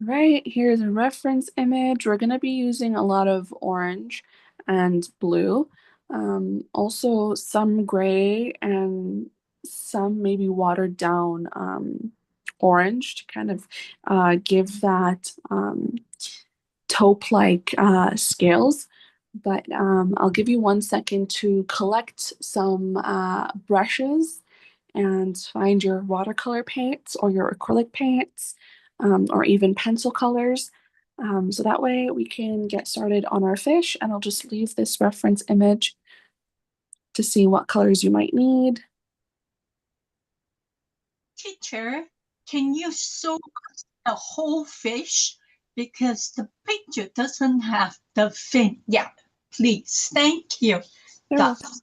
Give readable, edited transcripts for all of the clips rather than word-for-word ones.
Right, here's a reference image. We're going to be using a lot of orange and blue, also some gray and some maybe watered down orange to kind of give that taupe-like scales. But I'll give you 1 second to collect some brushes and find your watercolor paints or your acrylic paints or even pencil colors. So that way we can get started on our fish, and I'll just leave this reference image to see what colors you might need. Teacher, can you show us the whole fish? Because the picture doesn't have the fin. Yeah, please. Thank you. Sure. That's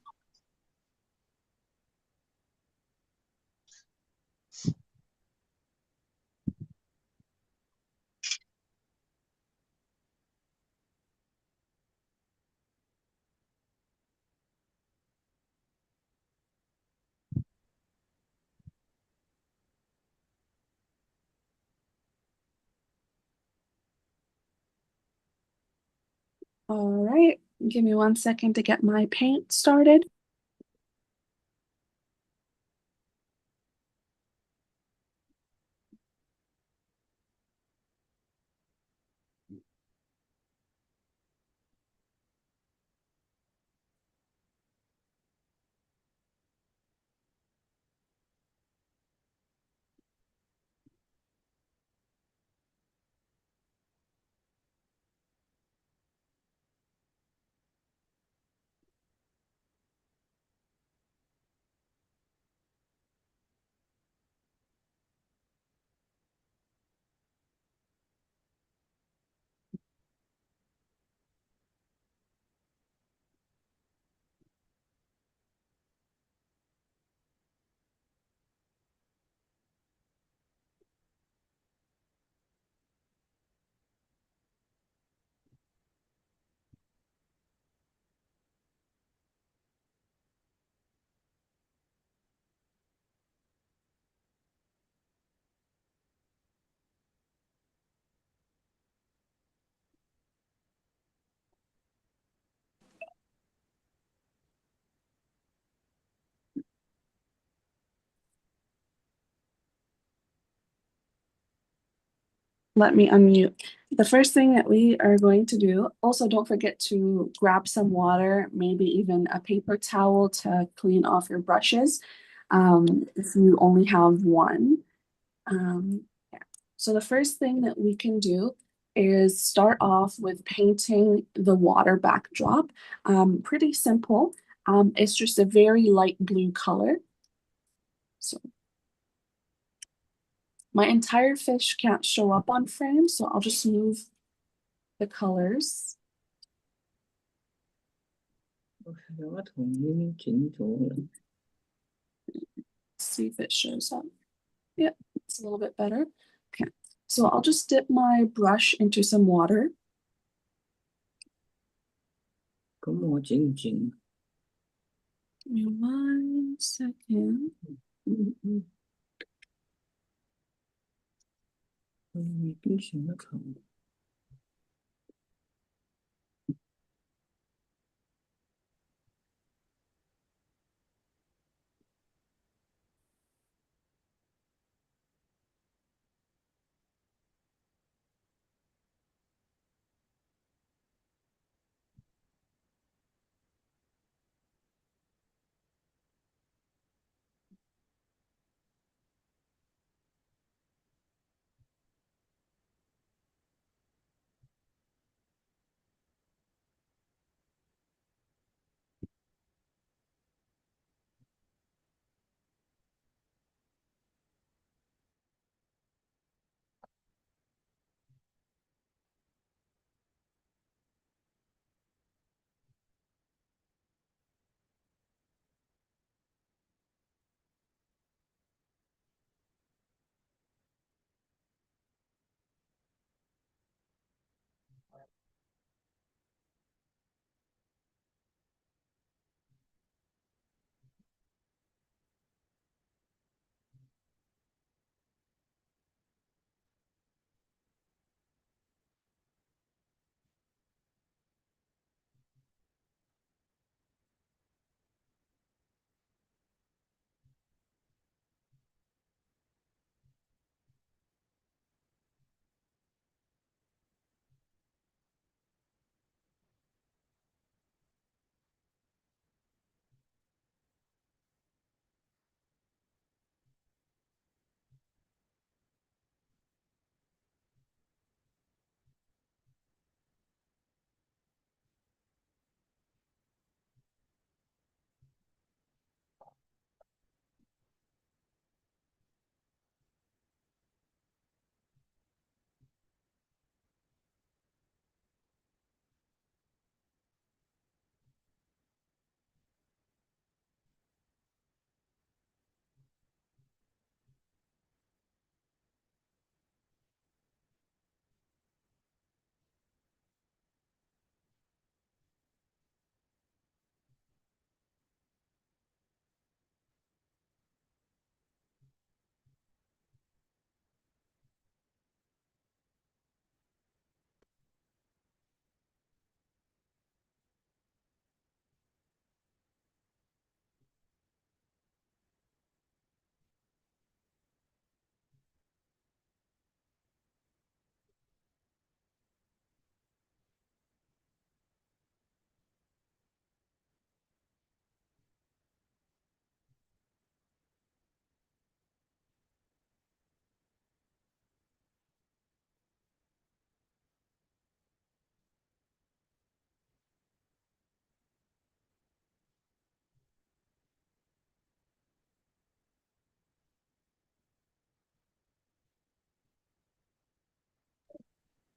All right, give me 1 second to get my paint started. Let me unmute. The first thing that we are going to do, also don't forget to grab some water, maybe even a paper towel to clean off your brushes, if you only have one. Yeah. So the first thing that we can do is start off with painting the water backdrop. Pretty simple. It's just a very light blue color. So my entire fish can't show up on frame, so I'll just move the colors. 我同你剪咗啦。See if it shows up. Yep, it's a little bit better. Okay, so I'll just dip my brush into some water. 咁我整唔整？Give me 1 second. 我已經上咗床。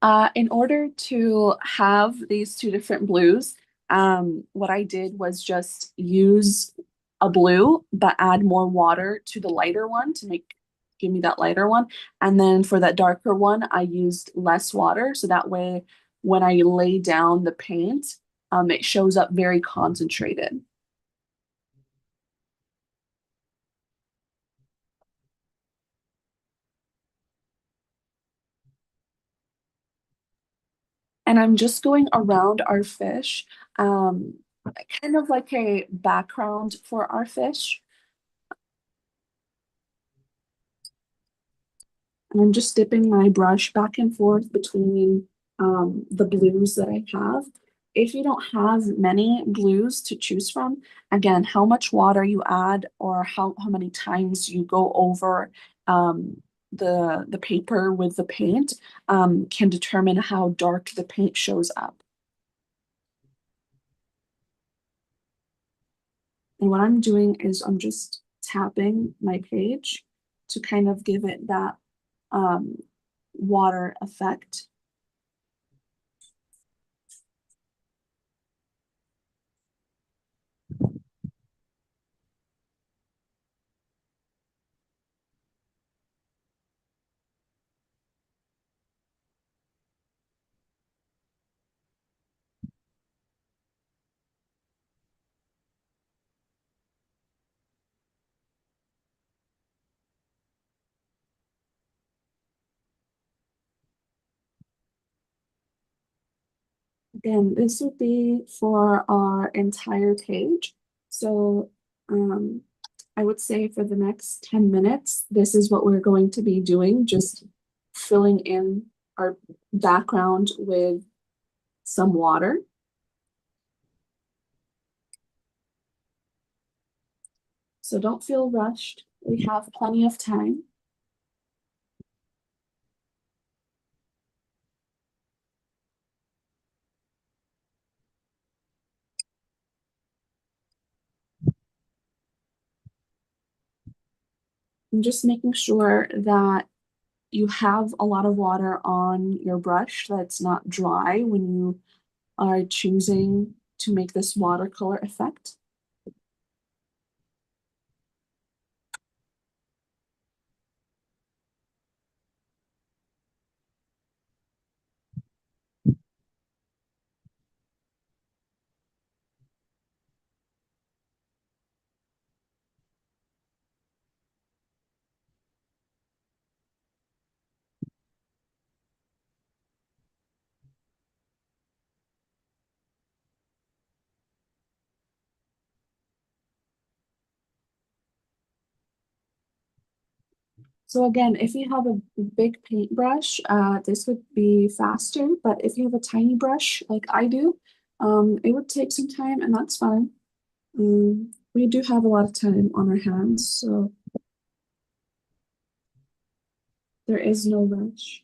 In order to have these two different blues, what I did was just use a blue, but add more water to the lighter one to give me that lighter one. And then for that darker one, I used less water. So that way, when I lay down the paint, it shows up very concentrated. And I'm just going around our fish, um, kind of like a background for our fish. And I'm just dipping my brush back and forth between the blues that I have. If you don't have many blues to choose from, again, how much water you add or how many times you go over the paper with the paint can determine how dark the paint shows up. And what I'm doing is I'm just tapping my page to kind of give it that um, water effect. Again, this would be for our entire page. So um, I would say for the next 10 minutes, this is what we're going to be doing, just filling in our background with some water. So don't feel rushed. We have plenty of time. I'm just making sure that you have a lot of water on your brush that's not dry when you are choosing to make this watercolor effect. So again, if you have a big paintbrush, this would be faster, but if you have a tiny brush like I do, it would take some time and that's fine. We do have a lot of time on our hands, so there is no rush.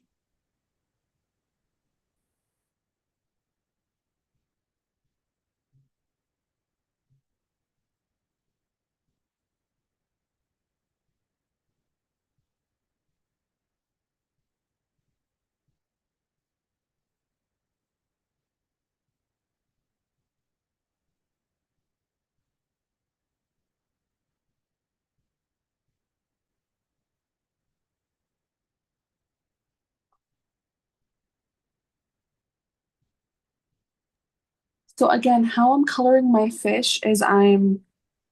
So again, how I'm coloring my fish is I'm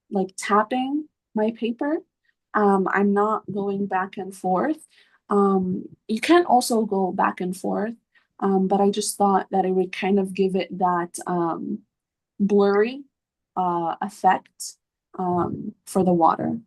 like tapping my paper. I'm not going back and forth. You can also go back and forth, but I just thought that it would kind of give it that blurry effect for the water.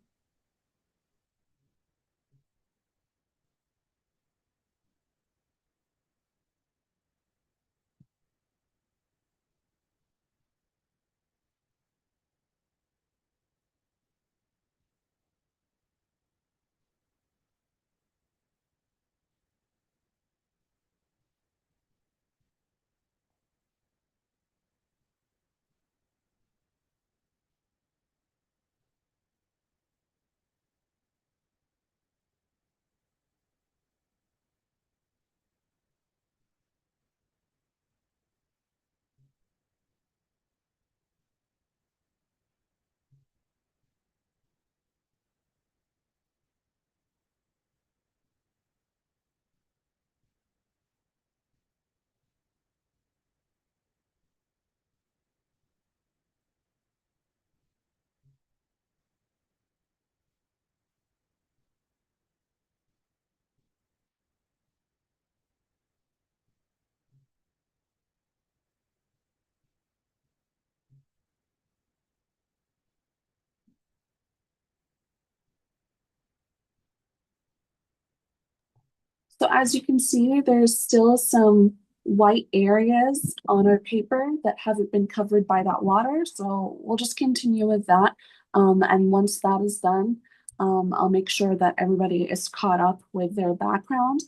So as you can see, there's still some white areas on our paper that haven't been covered by that water. So we'll just continue with that. And once that is done, I'll make sure that everybody is caught up with their background.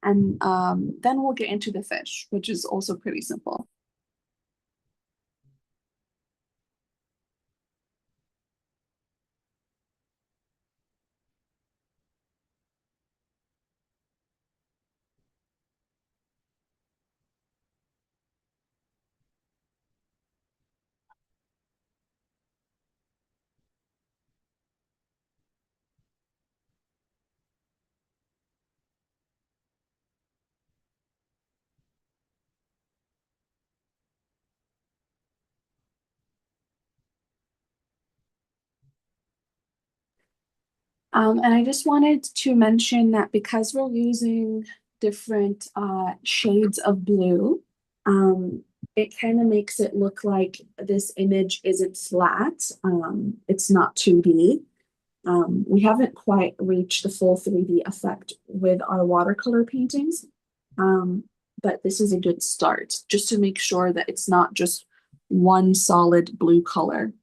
And then we'll get into the fish, which is also pretty simple. And I just wanted to mention that because we're using different shades of blue, it kind of makes it look like this image isn't flat. It's not 2D. We haven't quite reached the full 3D effect with our watercolor paintings, but this is a good start just to make sure that it's not just one solid blue color.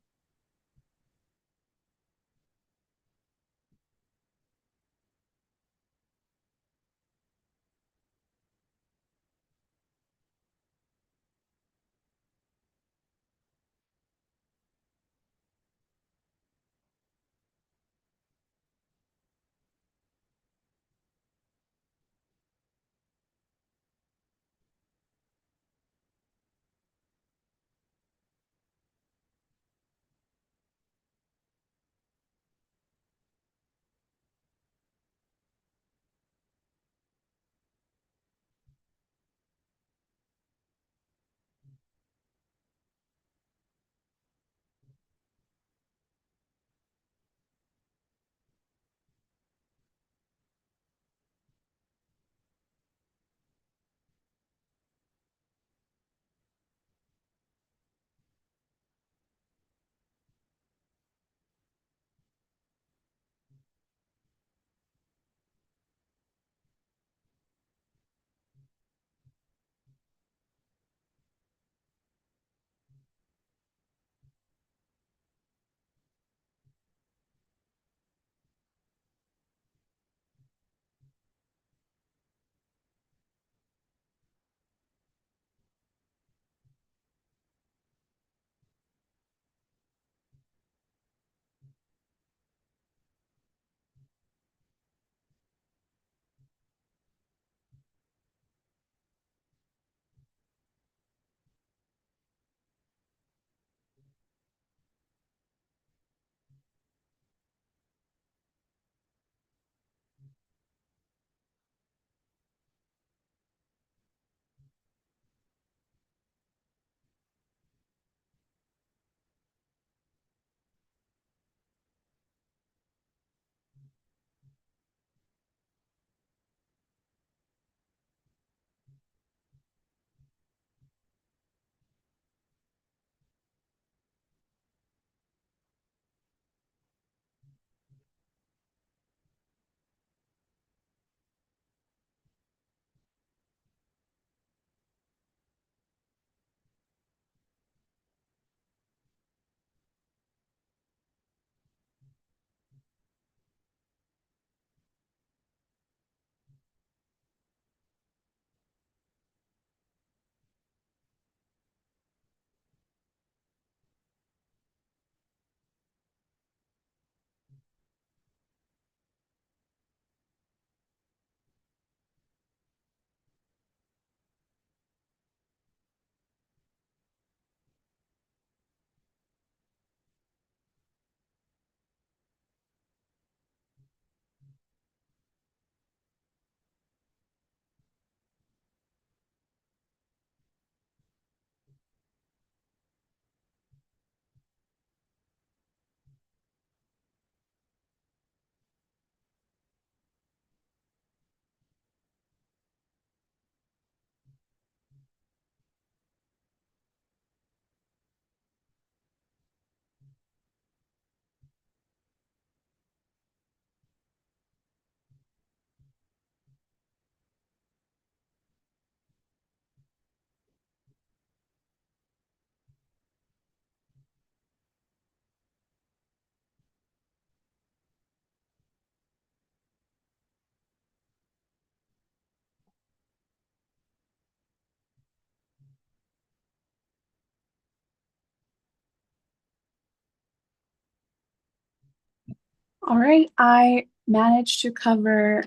All right, I managed to cover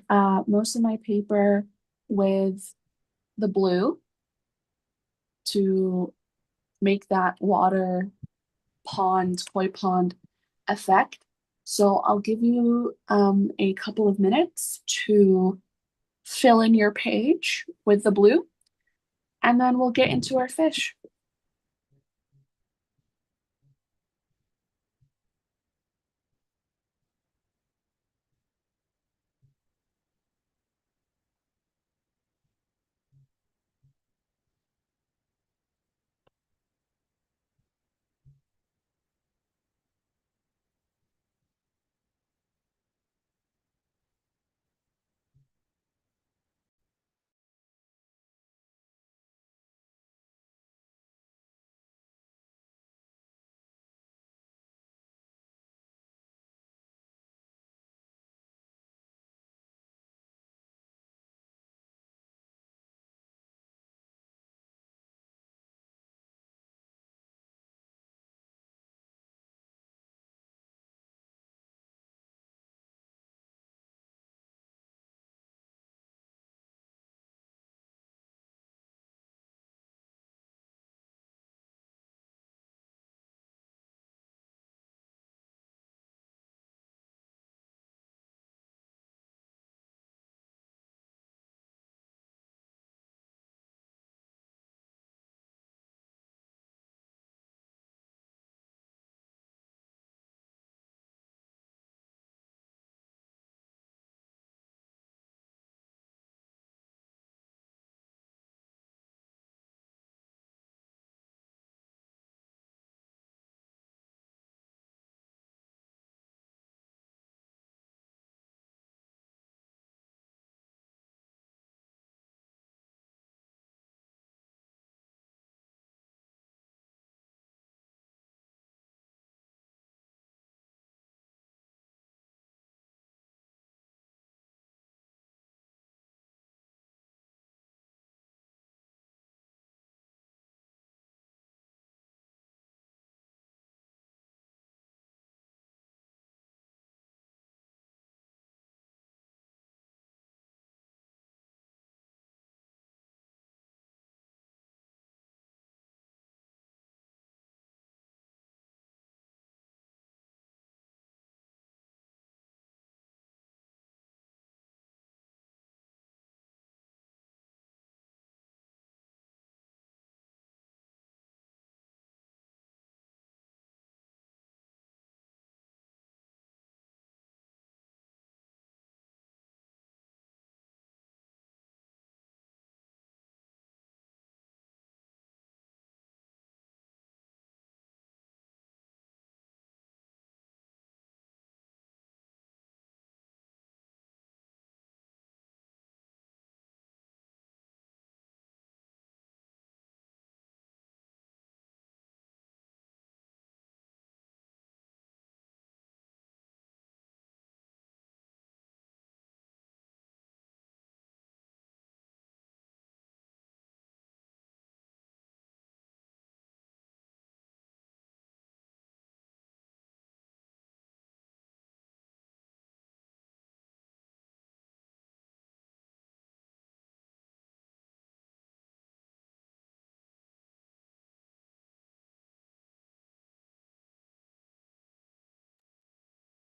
most of my paper with the blue to make that water pond, koi pond effect. So I'll give you a couple of minutes to fill in your page with the blue, and then we'll get into our fish.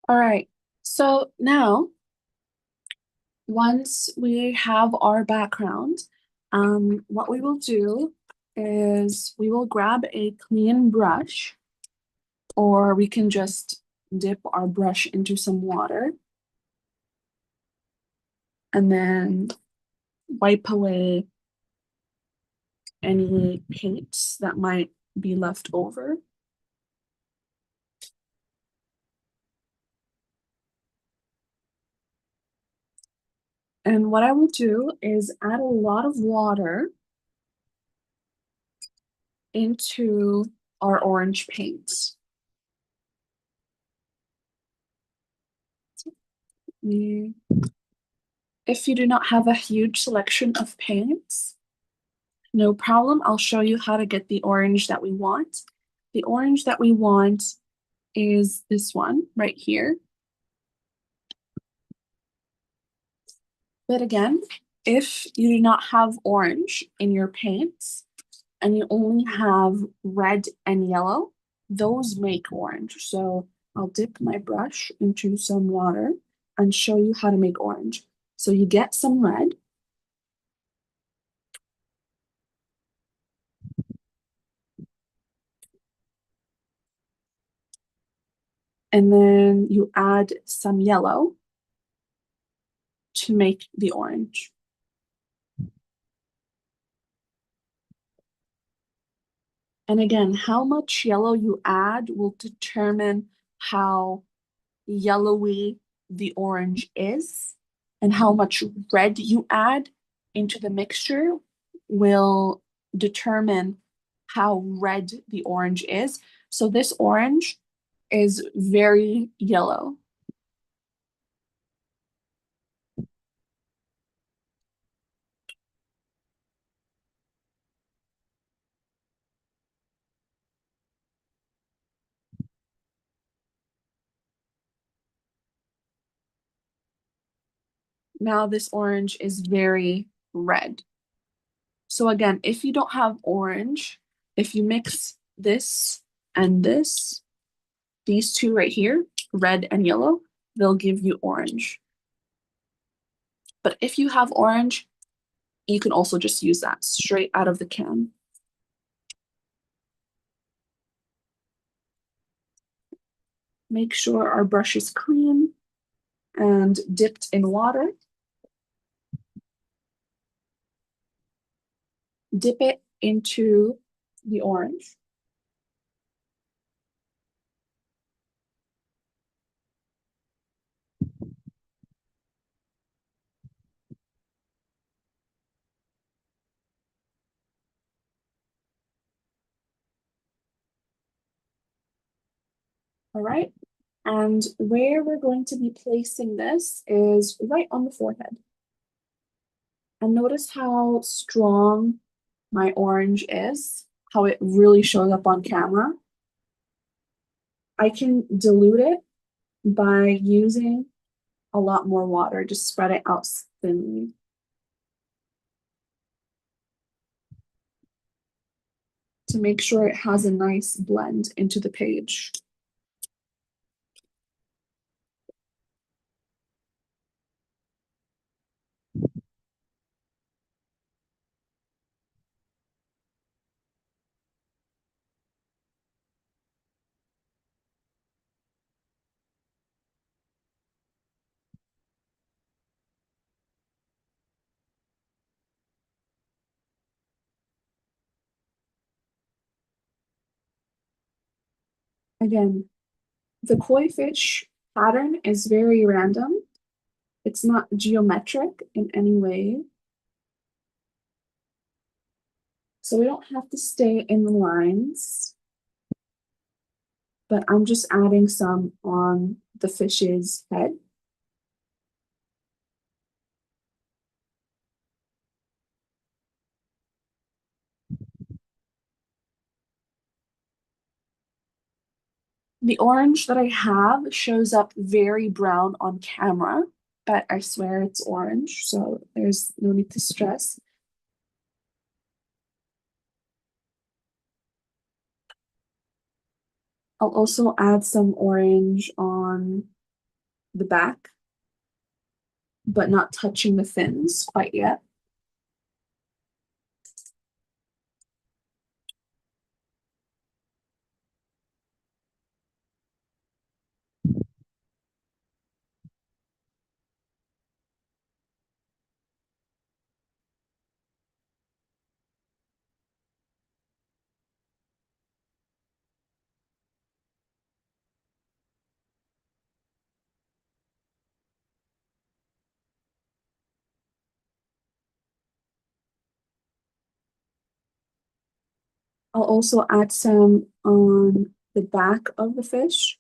All right, so now once we have our background, what we will do is we will grab a clean brush, or we can just dip our brush into some water and then wipe away any paint that might be left over. And what I will do is add a lot of water into our orange paints. If you do not have a huge selection of paints, no problem. I'll show you how to get the orange that we want. The orange that we want is this one right here. But again, if you do not have orange in your paints and you only have red and yellow, those make orange. So I'll dip my brush into some water and show you how to make orange. So you get some red. And then you add some yellow to make the orange. And again, how much yellow you add will determine how yellowy the orange is, and how much red you add into the mixture will determine how red the orange is. So this orange is very yellow. Now this orange is very red. So again, if you don't have orange, if you mix this and this, these two right here, red and yellow, they'll give you orange. But if you have orange, you can also just use that straight out of the can. Make sure our brush is clean and dipped in water. Dip it into the orange. All right. And where we're going to be placing this is right on the forehead. And notice how strong my orange is, how it really shows up on camera. I can dilute it by using a lot more water, just spread it out thinly. To make sure it has a nice blend into the page. Again, the koi fish pattern is very random. It's not geometric in any way. So we don't have to stay in the lines, but I'm just adding some on the fish's head. The orange that I have shows up very brown on camera, but I swear it's orange, so there's no need to stress. I'll also add some orange on the back, but not touching the fins quite yet. I'll also add some on the back of the fish.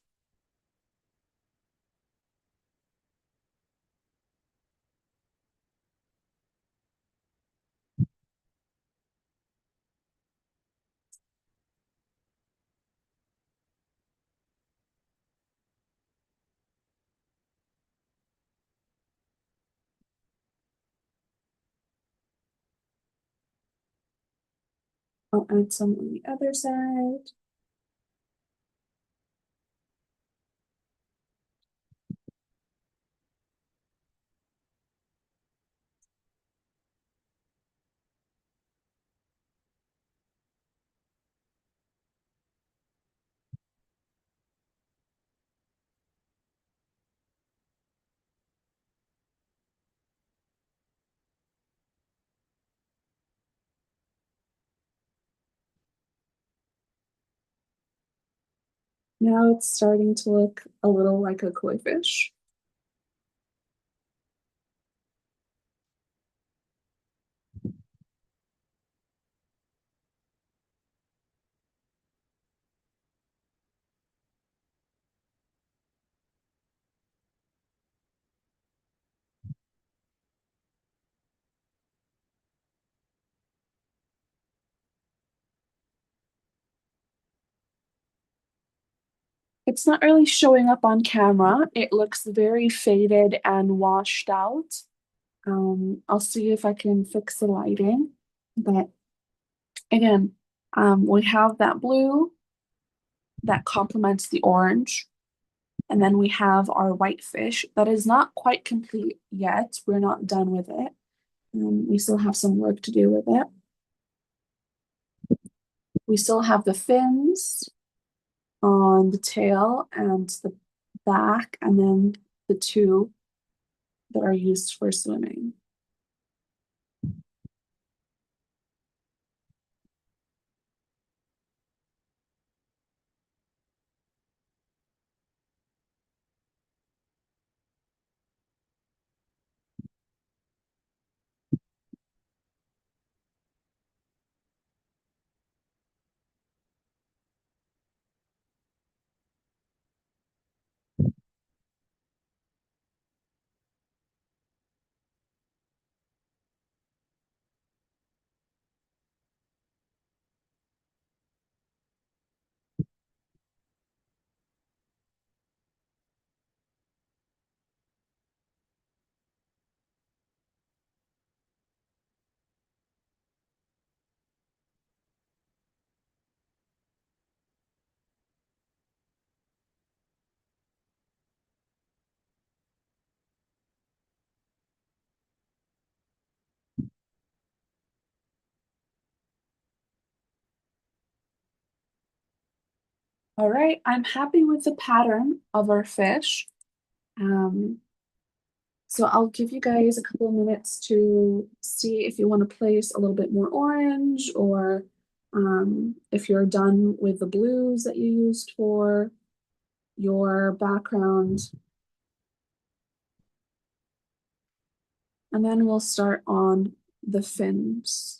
I'll add some on the other side. Now it's starting to look a little like a koi fish. It's not really showing up on camera. It looks very faded and washed out. I'll see if I can fix the lighting. But again, we have that blue that complements the orange. And then we have our white fish that is not quite complete yet. We're not done with it. We still have some work to do with it. We still have the fins on the tail and the back, and then the two that are used for swimming. All right, I'm happy with the pattern of our fish. Um, so I'll give you guys a couple of minutes to see if you want to place a little bit more orange, or if you're done with the blues that you used for your background. And then we'll start on the fins.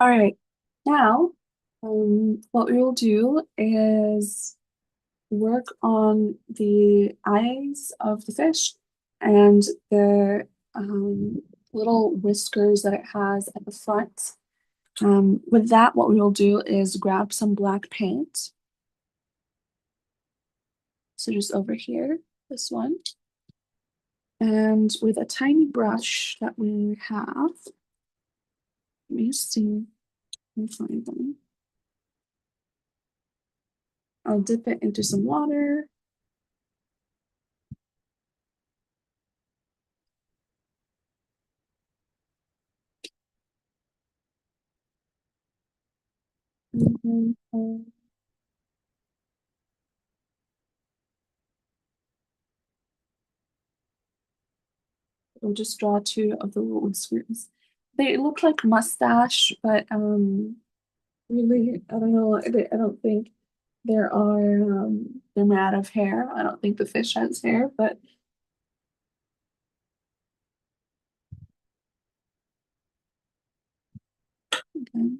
All right, now, what we will do is work on the eyes of the fish and the little whiskers that it has at the front. With that, what we will do is grab some black paint. So just over here, this one. And with a tiny brush that we have, let me see, let me find one. I'll dip it into some water. And then, I'll just draw two of the little whiskers. They look like mustache, but really, I don't know. I don't think they're made out of hair. I don't think the fish has hair, but okay.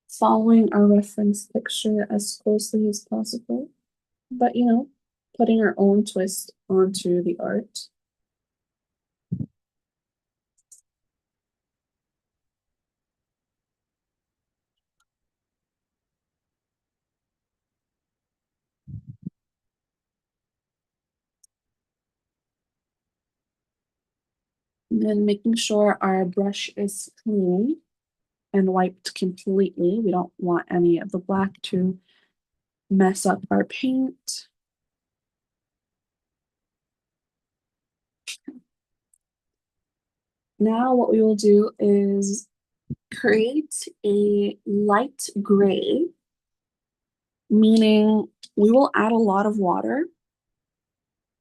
Following our reference picture as closely as possible, but putting our own twist onto the art. And then making sure our brush is clean and wiped completely. We don't want any of the black to mess up our paint. Now what we will do is create a light gray, meaning we will add a lot of water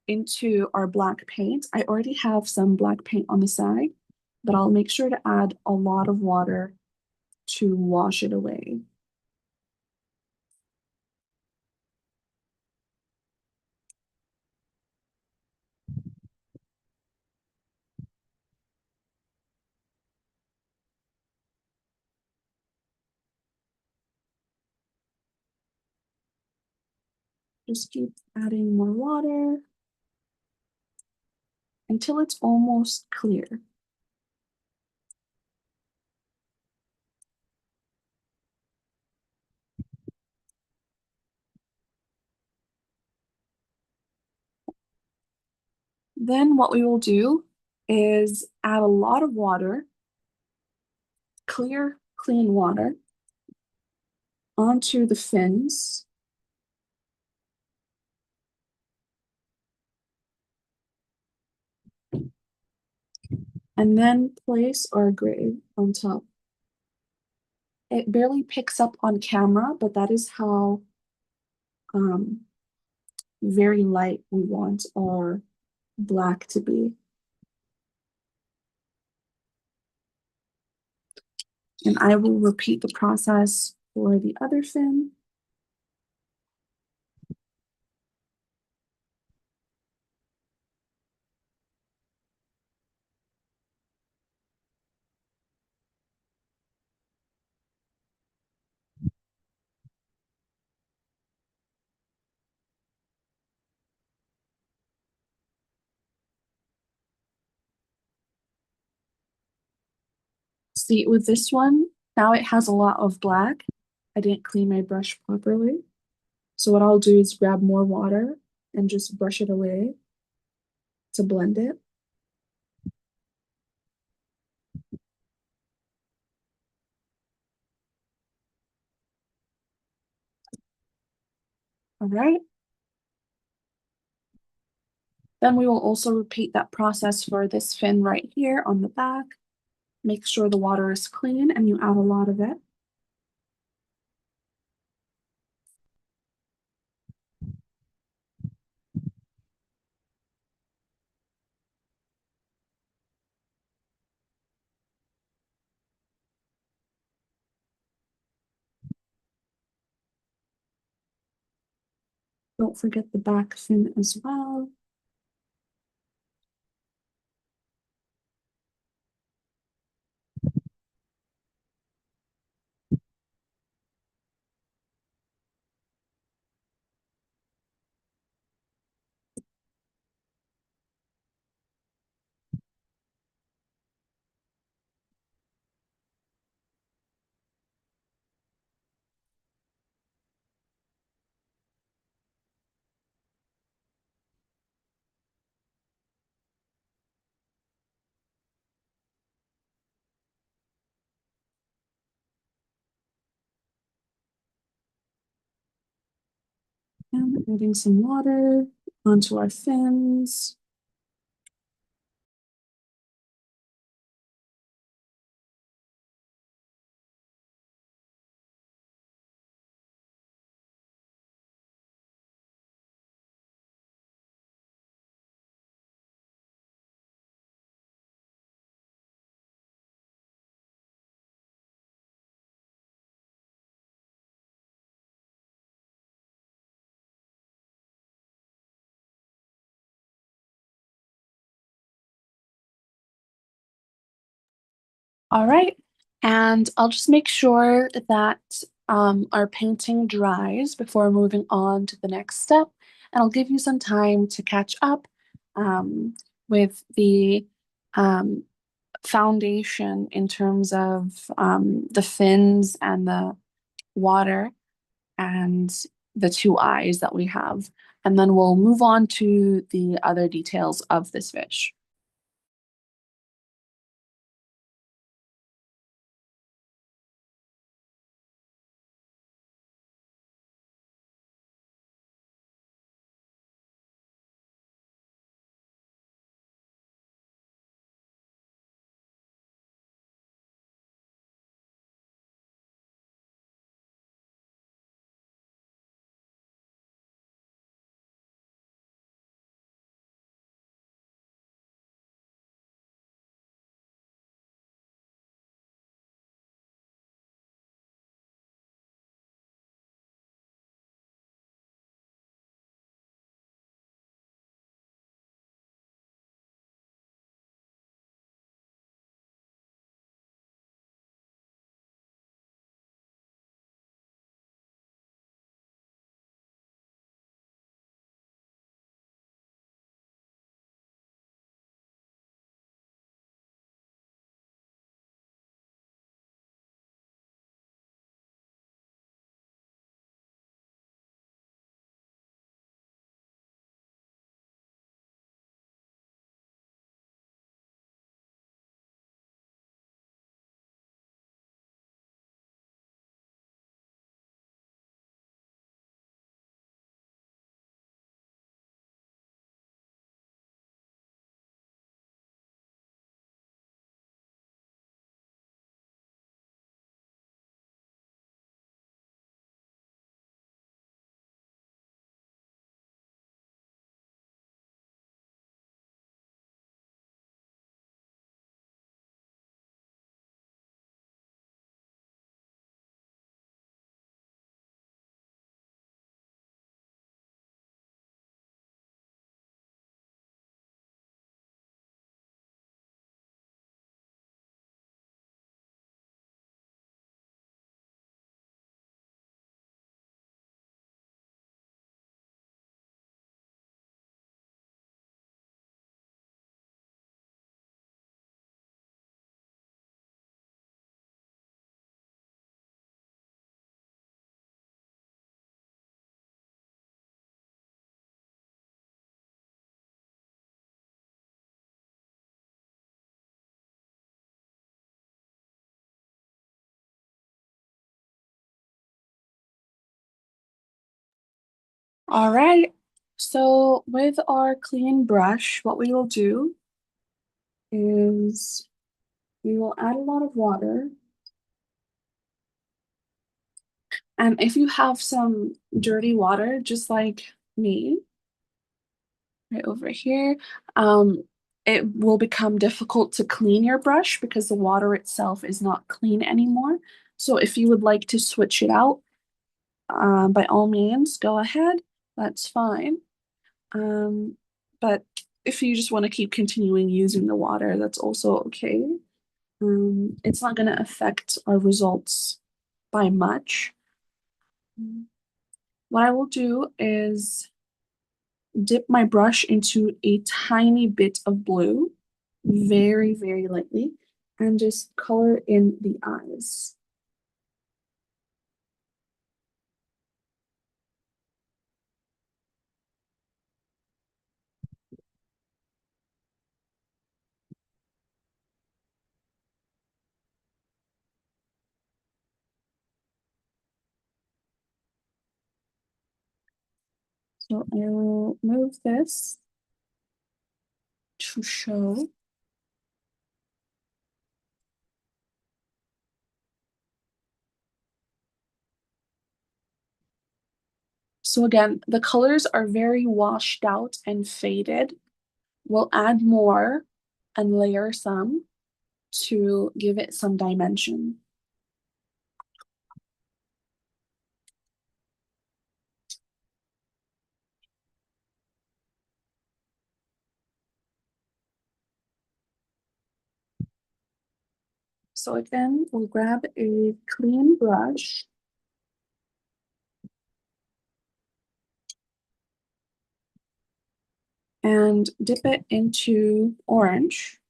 into our black paint. I already have some black paint on the side, but I'll make sure to add a lot of water to wash it away. Just keep adding more water until it's almost clear. Then what we will do is add a lot of water, clear, clean water, onto the fins. And then place our gray on top. It barely picks up on camera, but that is how very light we want our black to be. And I will repeat the process for the other fin. See, with this one, now it has a lot of black. I didn't clean my brush properly. So what I'll do is grab more water and just brush it away to blend it. All right. Then we will also repeat that process for this fin right here on the back. Make sure the water is clean and you add a lot of it. Don't forget the back fin as well. And adding some water onto our fins. All right, and I'll just make sure that our painting dries before moving on to the next step, and I'll give you some time to catch up um, with the um, foundation in terms of the fins and the water and the two eyes that we have, and then we'll move on to the other details of this fish. All right. So with our clean brush, what we will do is we will add a lot of water. And if you have some dirty water, just like me, right over here, um, it will become difficult to clean your brush because the water itself is not clean anymore. So if you would like to switch it out, by all means, go ahead. That's fine. Um, but if you just want to keep continuing using the water, that's also okay. It's not going to affect our results by much. What I will do is dip my brush into a tiny bit of blue, very, very lightly, and just color in the eyes. So I will move this to show. So again, the colors are very washed out and faded. We'll add more and layer some to give it some dimension. So again, we'll grab a clean brush and dip it into orange,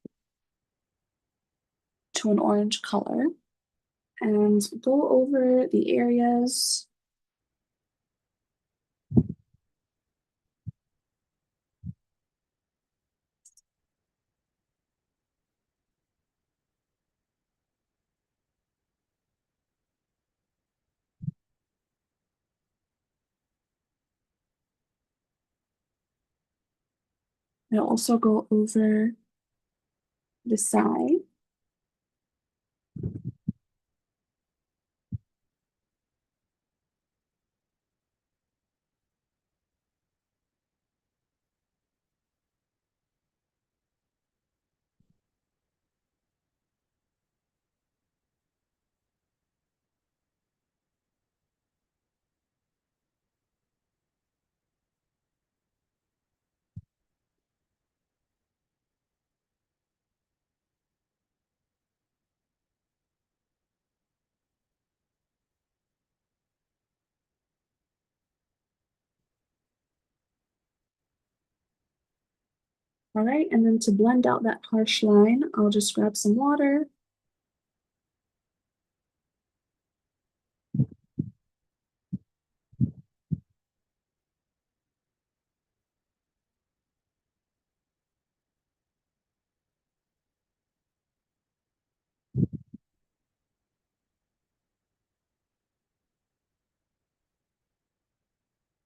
to an orange color, and go over the areas and also go over the side. All right, and then to blend out that harsh line, I'll just grab some water.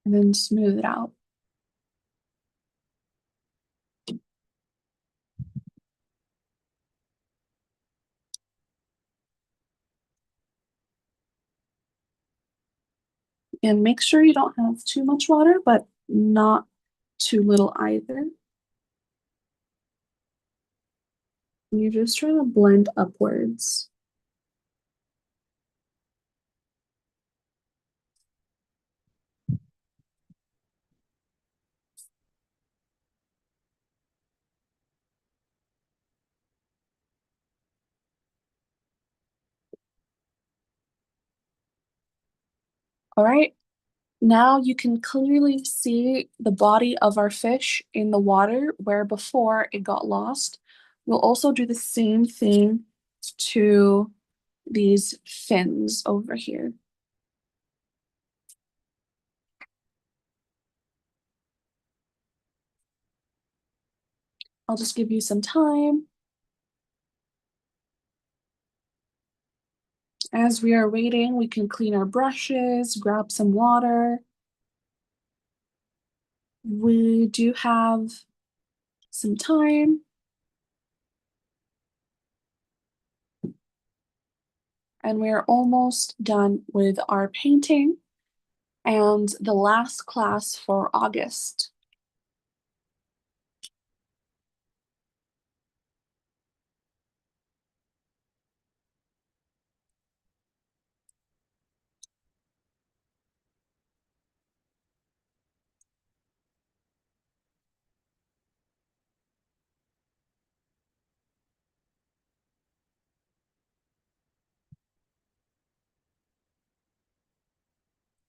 And then smooth it out. And make sure you don't have too much water, but not too little either. You're just trying to blend upwards. All right, now you can clearly see the body of our fish in the water where before it got lost. We'll also do the same thing to these fins over here. I'll just give you some time. As we are waiting, we can clean our brushes, grab some water. We do have some time. And we're almost done with our painting and the last class for August.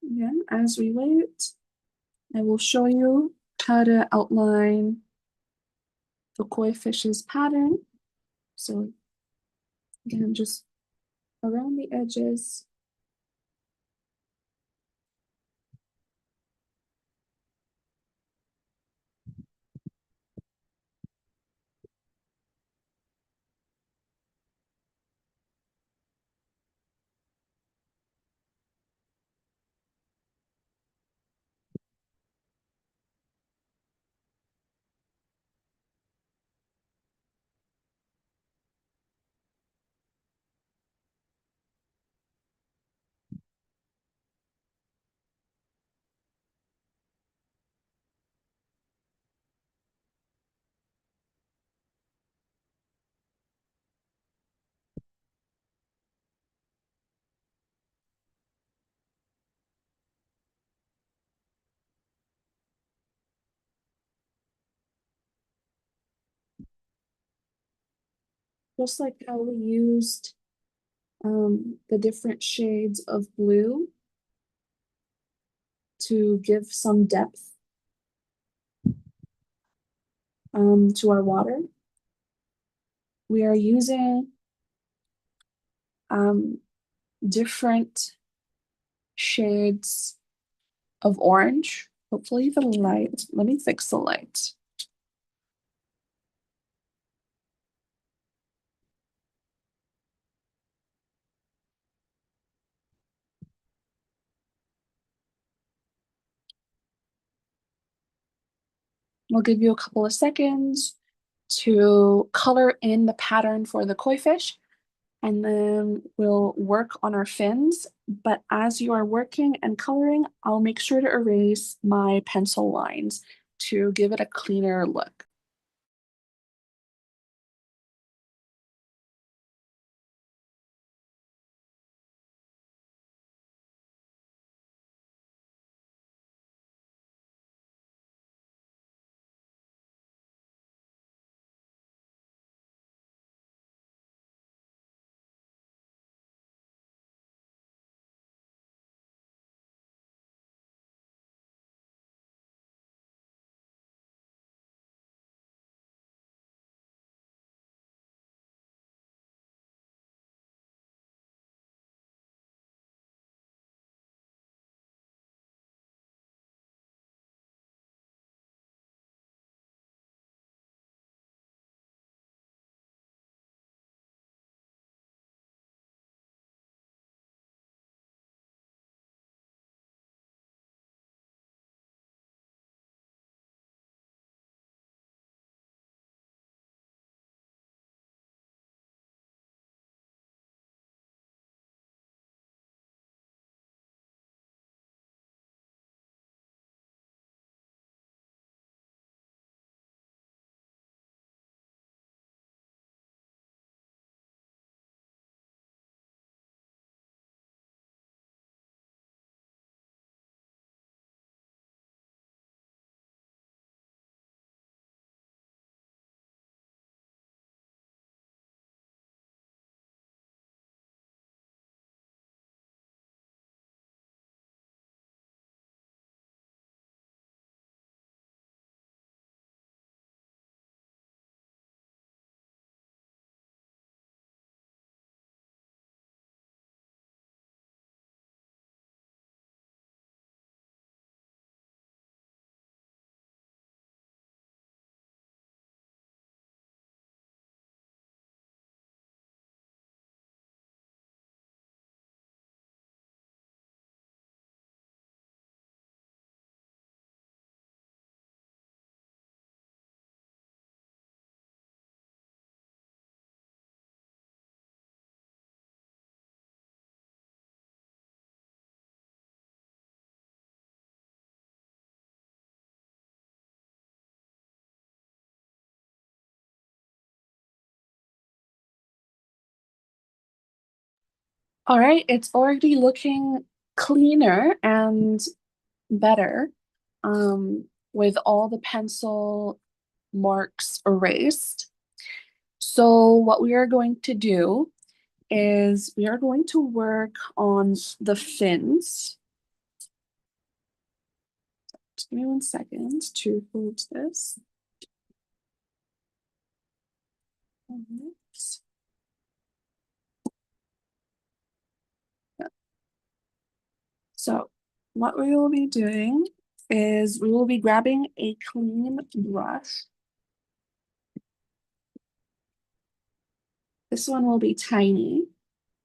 Again, as we wait, I will show you how to outline the koi fish's pattern. So again, just around the edges. just like how we used the different shades of blue to give some depth to our water. We are using different shades of orange. Hopefully the light, let me fix the light. We'll give you a couple of seconds to color in the pattern for the koi fish, and then we'll work on our fins. But as you are working and coloring, I'll make sure to erase my pencil lines to give it a cleaner look. All right, it's already looking cleaner and better with all the pencil marks erased. So what we are going to do is we are going to work on the fins. Just give me 1 second to hold this. Alright. So what we will be doing is we will be grabbing a clean brush. This one will be tiny,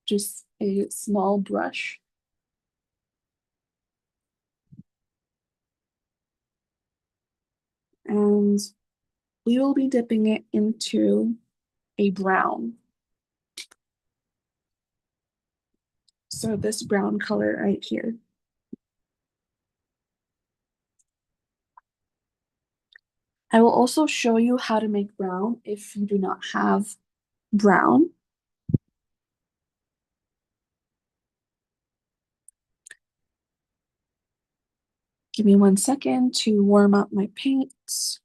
just a small brush. And we will be dipping it into a brown. So this brown color right here. I will also show you how to make brown if you do not have brown. Give me 1 second to warm up my paints.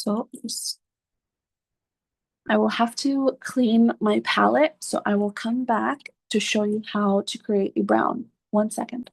So I will have to clean my palette, so I will come back to show you how to create a brown. 1 second.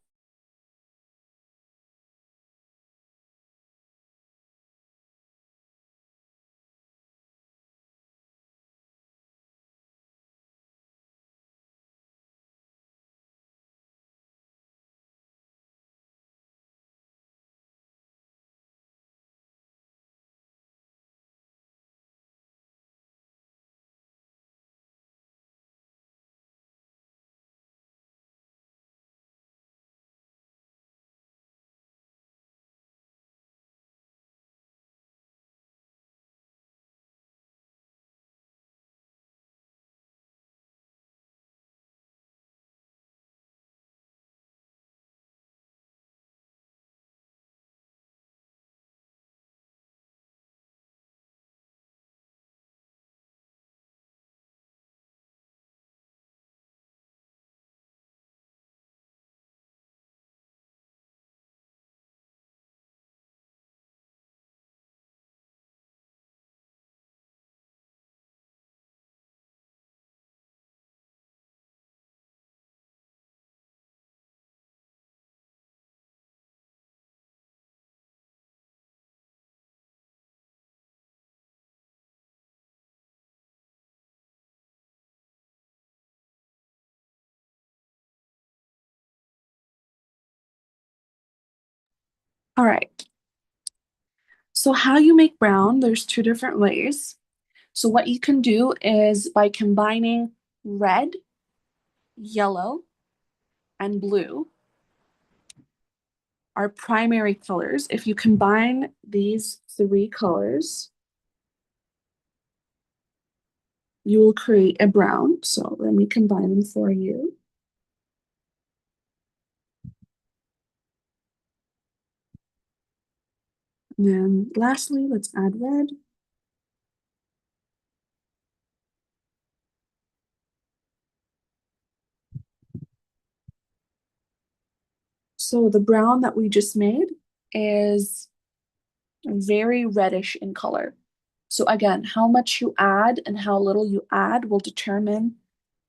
All right. So how you make brown, there's two different ways. So what you can do is by combining red, yellow, and blue, our primary colors. If you combine these three colors, you will create a brown. So let me combine them for you. And then lastly, let's add red. So the brown that we just made is very reddish in color. So again, how much you add and how little you add will determine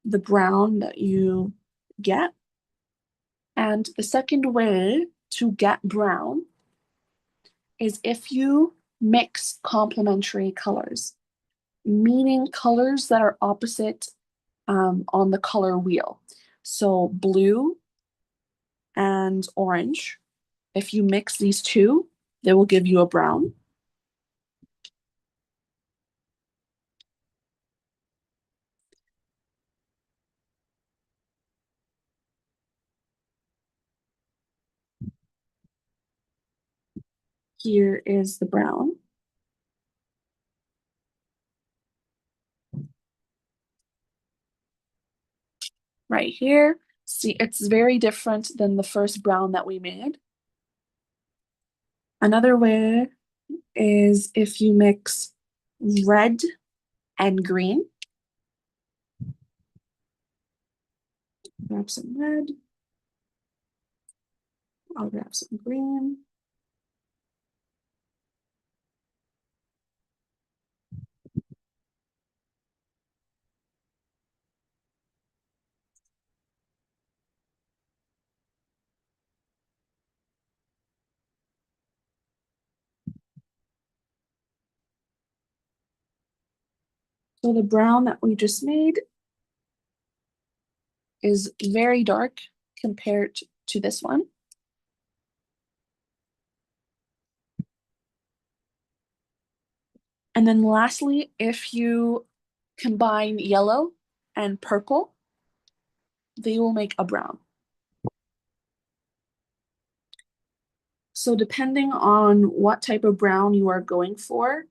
the brown that you get. And the second way to get brown is if you mix complementary colors, meaning colors that are opposite on the color wheel. So blue and orange, if you mix these two, they will give you a brown. Here is the brown. Right here. See, it's very different than the first brown that we made. Another way is if you mix red and green. Grab some red. I'll grab some green. So the brown that we just made is very dark compared to this one. And then lastly, if you combine yellow and purple, they will make a brown. So depending on what type of brown you are going for,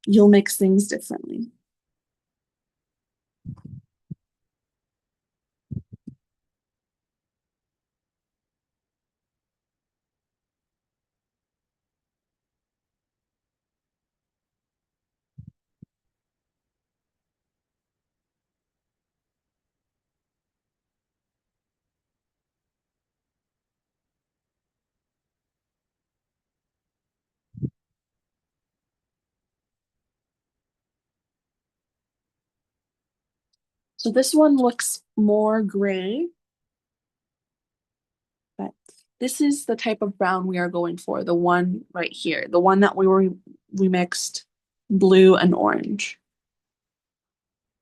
you'll mix things differently. So this one looks more gray. But this is the type of brown we are going for, the one right here, the one that we mixed blue and orange.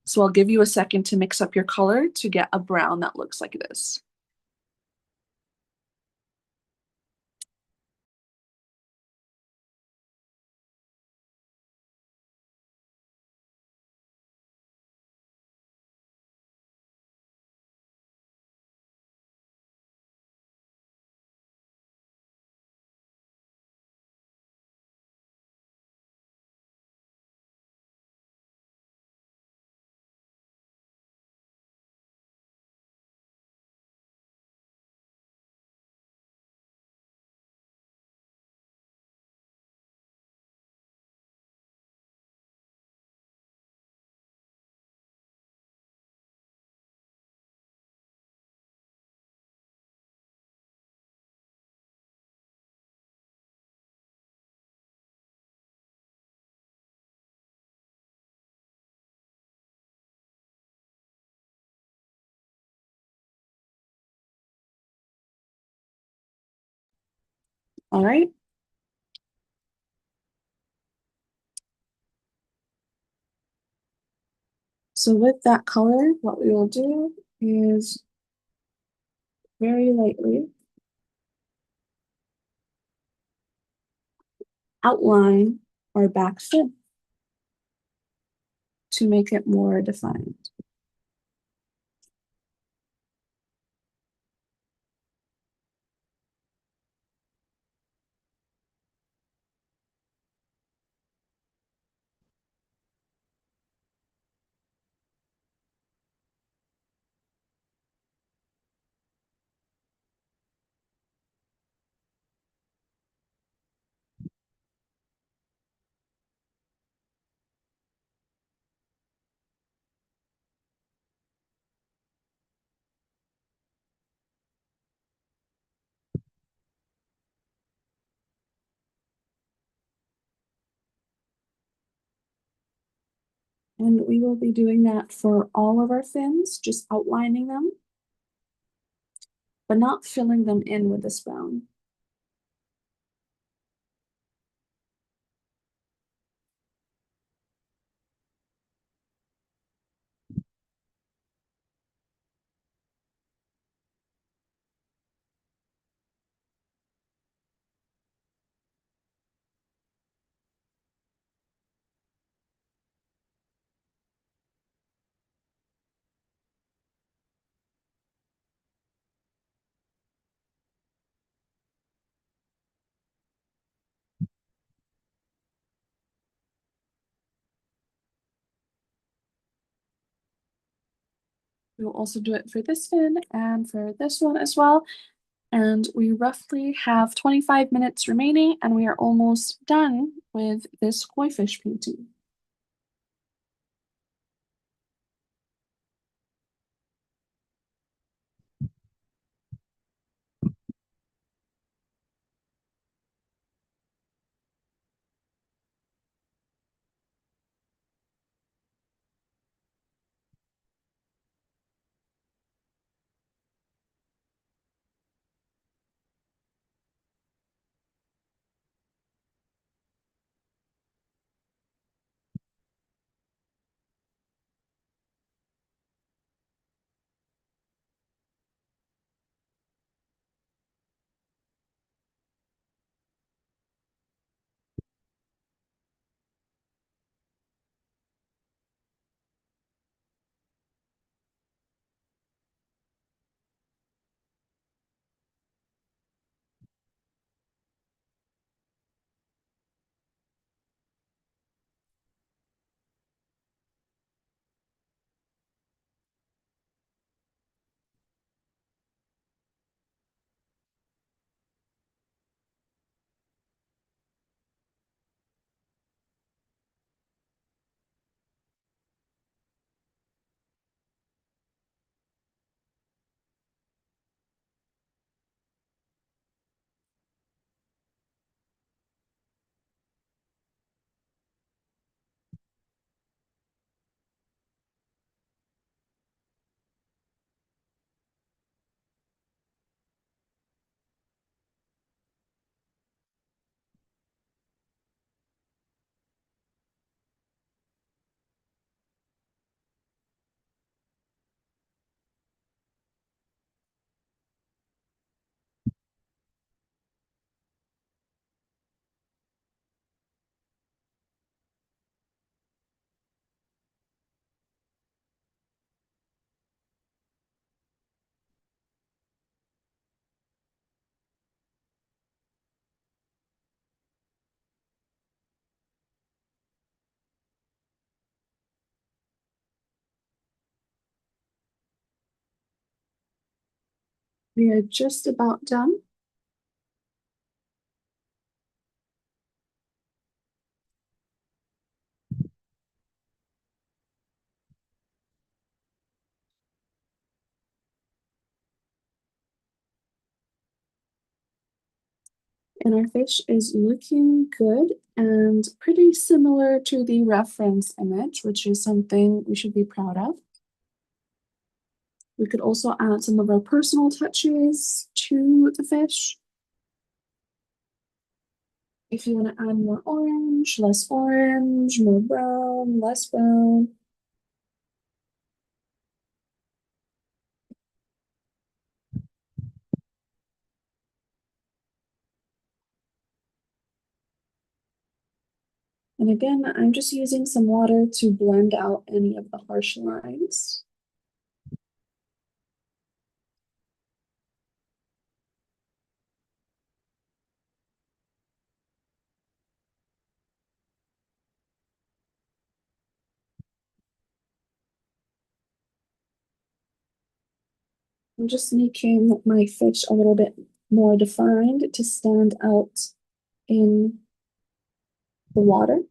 So I'll give you a second to mix up your color to get a brown that looks like this. All right. So with that color, what we will do is very lightly outline our back fin to make it more defined. And we will be doing that for all of our fins, just outlining them, but not filling them in with this brown. We'll also do it for this fin and for this one as well. And we roughly have 25 minutes remaining, and we are almost done with this koi fish painting. We are just about done. And our fish is looking good and pretty similar to the reference image, which is something we should be proud of. We could also add some of our personal touches to the fish. If you want to add more orange, more brown, less brown. And again, I'm just using some water to blend out any of the harsh lines. I'm just making my fish a little bit more defined to stand out in the water.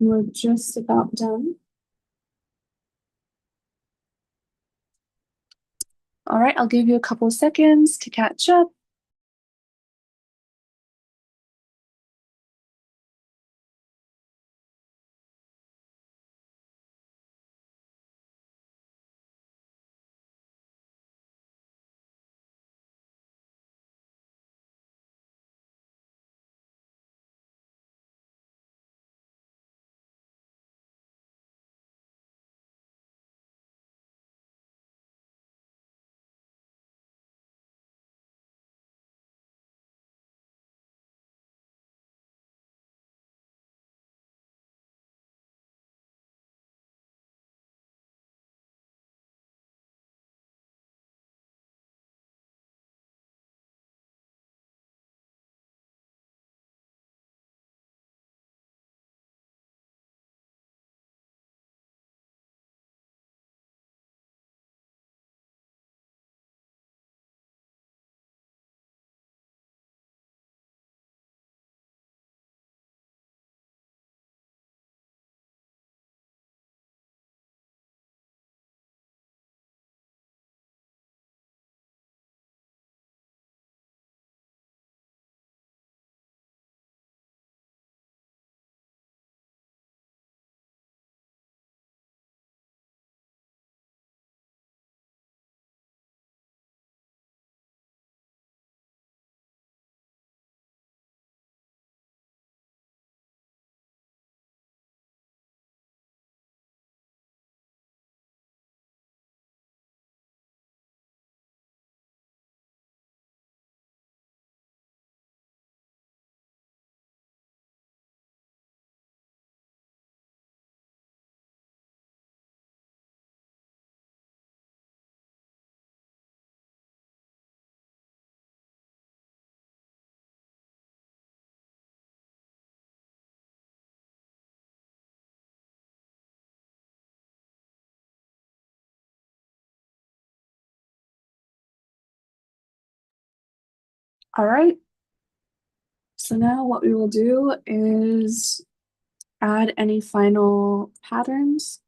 We're just about done. All right, I'll give you a couple of seconds to catch up. All right. So now what we will do is add any final patterns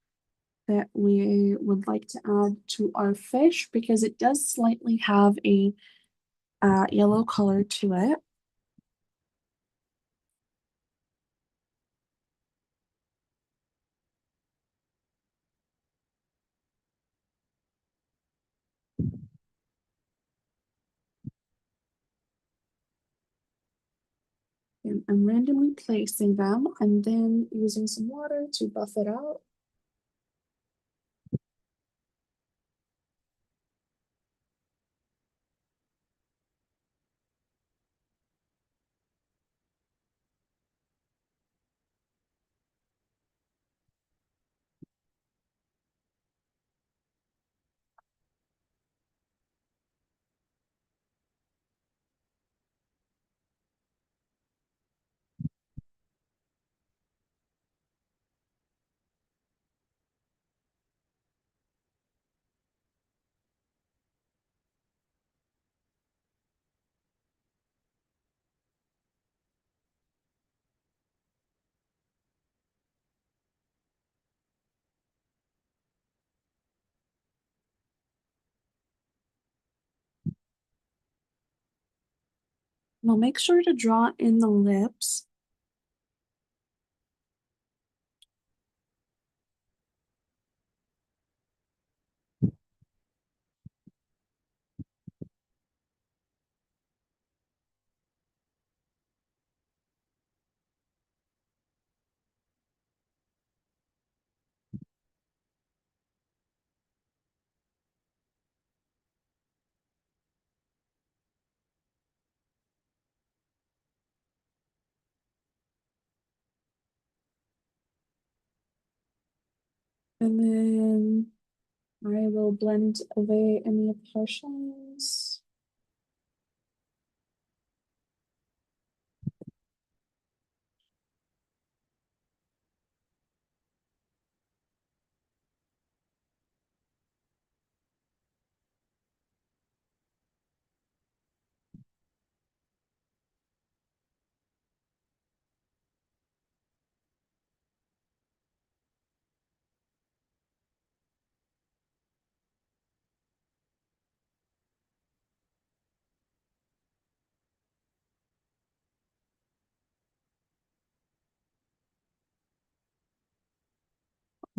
that we would like to add to our fish because it does slightly have a yellow color to it. And I'm randomly placing them and then using some water to buff it out. Now make sure to draw in the lips. And then I will blend away any of the harsh lines.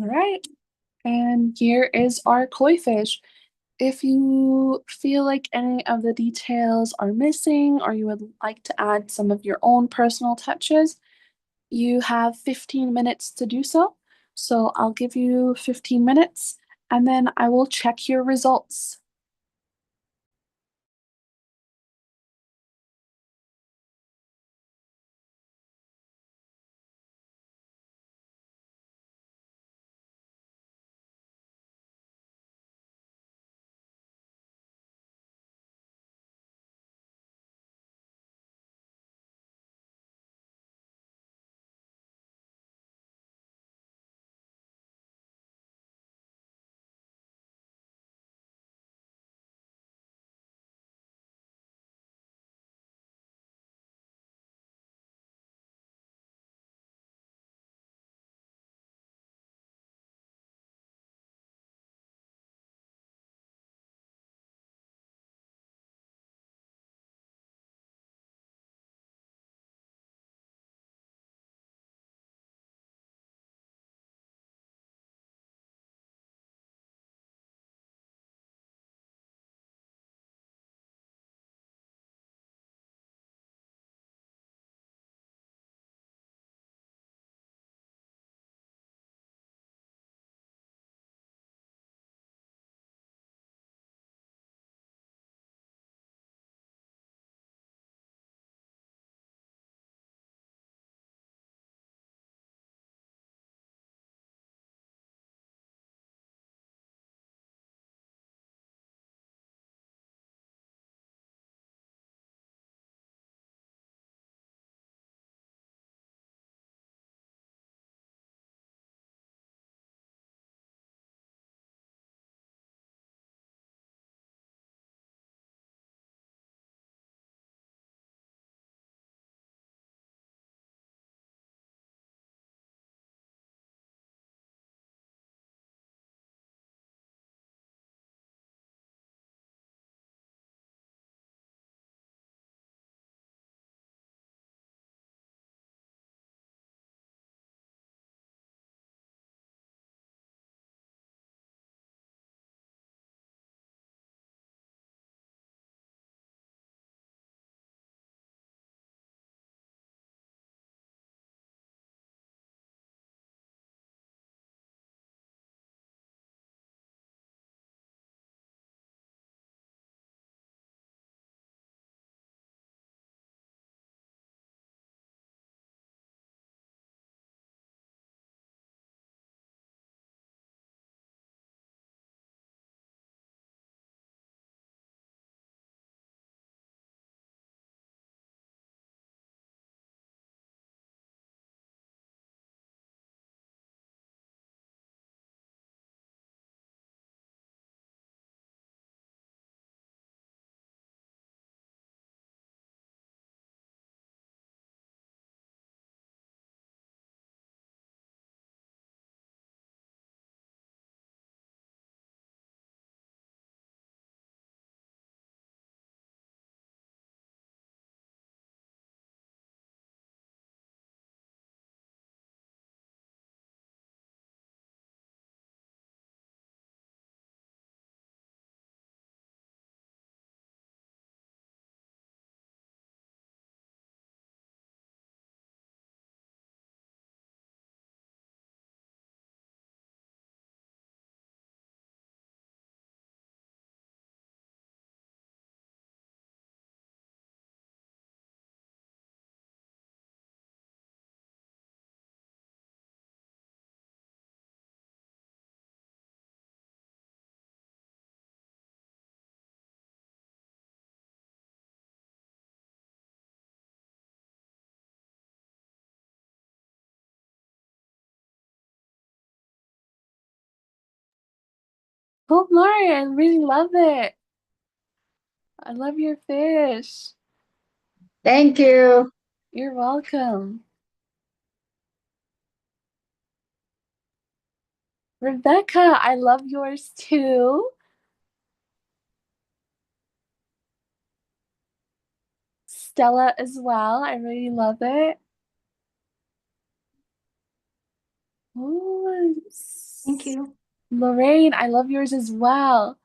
All right, and here is our koi fish. If you feel like any of the details are missing or you would like to add some of your own personal touches, you have 15 minutes to do so. So I'll give you 15 minutes and then I will check your results. Oh, Mari, I really love it. I love your fish. Thank you. You're welcome. Rebecca, I love yours too. Stella as well. I really love it. Oh, Thank you. Lorraine, I love yours as well.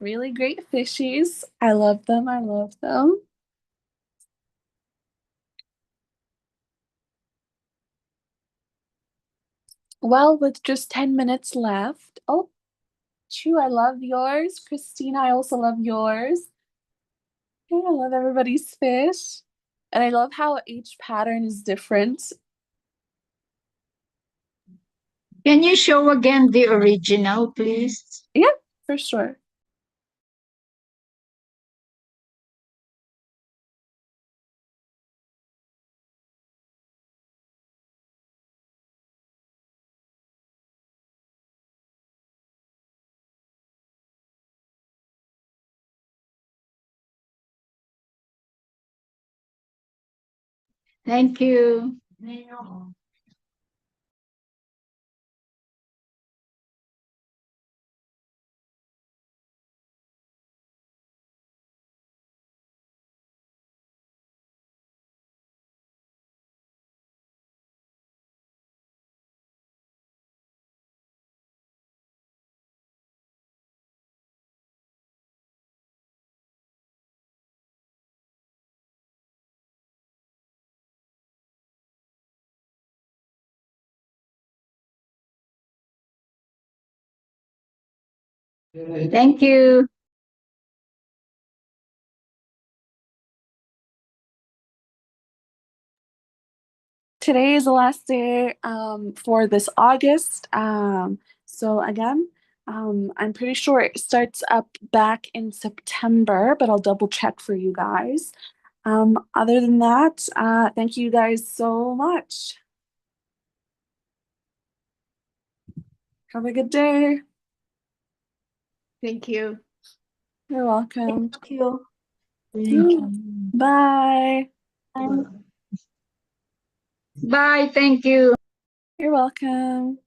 Really great fishies. I love them. I love them. Well, with just 10 minutes left. Oh, Chu, I love yours. Christina, I also love yours. Yeah, I love everybody's fish. And I love how each pattern is different. Can you show again the original, please? Yeah, for sure. Thank you. Thank you. Today is the last day for this August. So again, I'm pretty sure it starts up back in September, but I'll double check for you guys. Other than that, thank you guys so much. Have a good day. Thank you. You're welcome. Thank you. Bye. Bye. Thank you. You're welcome.